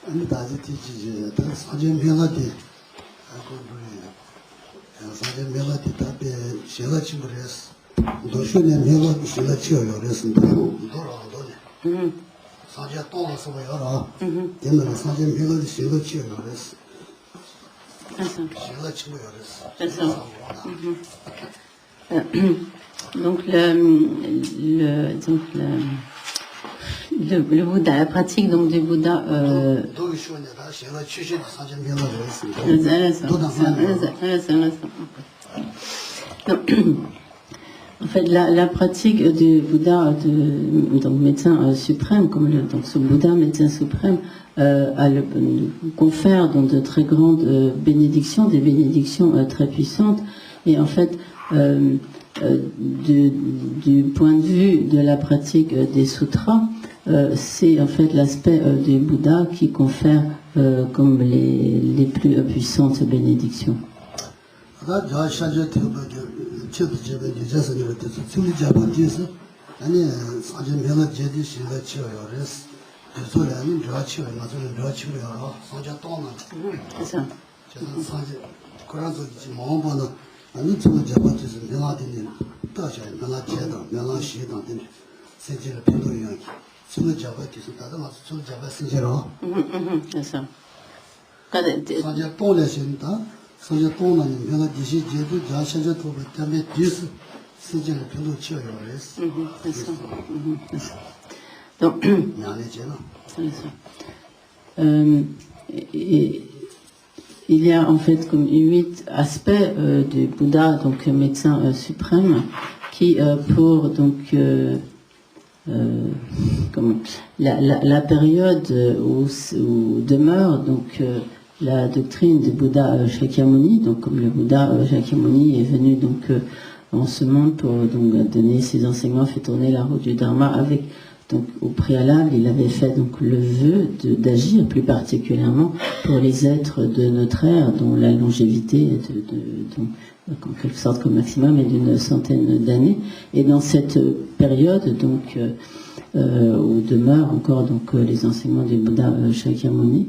아니 다지티지 사전 명화대 사전 명화대 답에 제가 친구랬어. 도시내 명화 제가 지어요 그랬습니다. 돌아오더니 사전 동에서 뭐야? 옛날에 사전 명화대 제가 지어요 그랬어. 제가 친구요 그랬어. Donc le Bouddha, la pratique donc du Bouddha. En fait, la pratique du Bouddha, donc médecin suprême, comme donc ce Bouddha médecin suprême, confère donc de très grandes bénédictions, des bénédictions très puissantes, et en fait. Du point de vue de la pratique des sutras, c'est en fait l'aspect du Bouddha qui confère comme les plus puissantes bénédictions. 아니 저 잡아주서 명화되는 다셔 명화제도 명화시도 되는 세계를 변동이야. 저 잡아주서 다들 맞서 저 잡았으니로. 그래서 사제 돈내신다. 사제 돈은 명화지시 제도 자신저 도부 때문에 뒤에서 세계를 변동 치어요. 그래서 donc 미안해지나. Il y a en fait comme 8 aspects du Bouddha, donc médecin suprême, qui pour donc la période où demeure donc la doctrine du Bouddha Shakyamuni, donc comme le Bouddha Shakyamuni est venu donc en ce monde pour donc donner ses enseignements, fait tourner la roue du Dharma avec. Donc, au préalable, il avait fait donc le vœu d'agir plus particulièrement pour les êtres de notre ère, dont la longévité est en quelque sorte comme maximum est d'une centaine d'années. Et dans cette période, donc, où demeurent encore donc les enseignements du Bouddha Shakyamuni,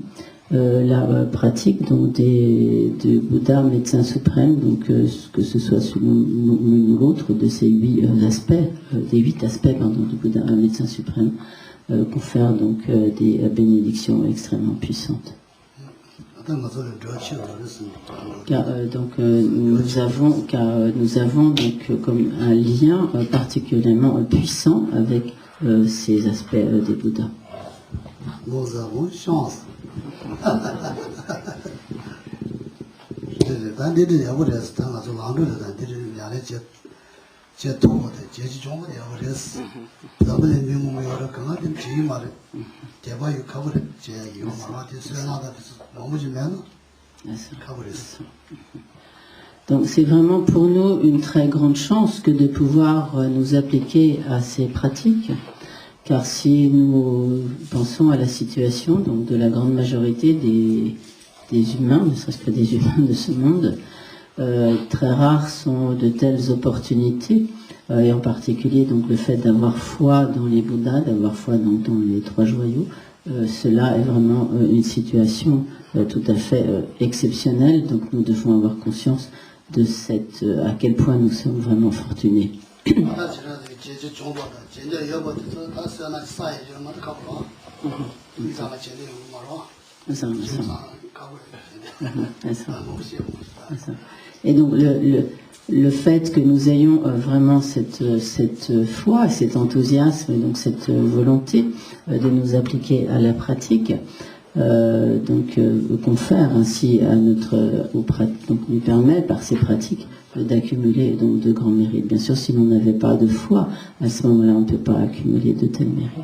la pratique donc du Bouddha médecin suprême, donc que ce soit l'une ou l'autre de ces 8 aspects, des 8 aspects du Bouddha médecin suprême, confère donc des bénédictions extrêmement puissantes. Car nous avons donc comme un lien particulièrement puissant avec ces aspects des Bouddhas. Nous avons chance. Donc c'est vraiment pour nous une très grande chance que de pouvoir nous appliquer à ces pratiques. Car si nous pensons à la situation donc, de la grande majorité des humains, ne serait-ce que des humains de ce monde, très rares sont de telles opportunités, et en particulier donc, le fait d'avoir foi dans les Bouddhas, d'avoir foi donc, dans les 3 joyaux, cela est vraiment une situation tout à fait exceptionnelle, donc nous devons avoir conscience de à quel point nous sommes vraiment fortunés. Et donc le fait que nous ayons vraiment cette foi, cet enthousiasme, donc cette volonté de nous appliquer à la pratique, confère ainsi à donc lui permet par ces pratiques d'accumuler donc de grands mérites. Bien sûr, si l'on n'avait pas de foi, à ce moment-là, on ne peut pas accumuler de tels mérites.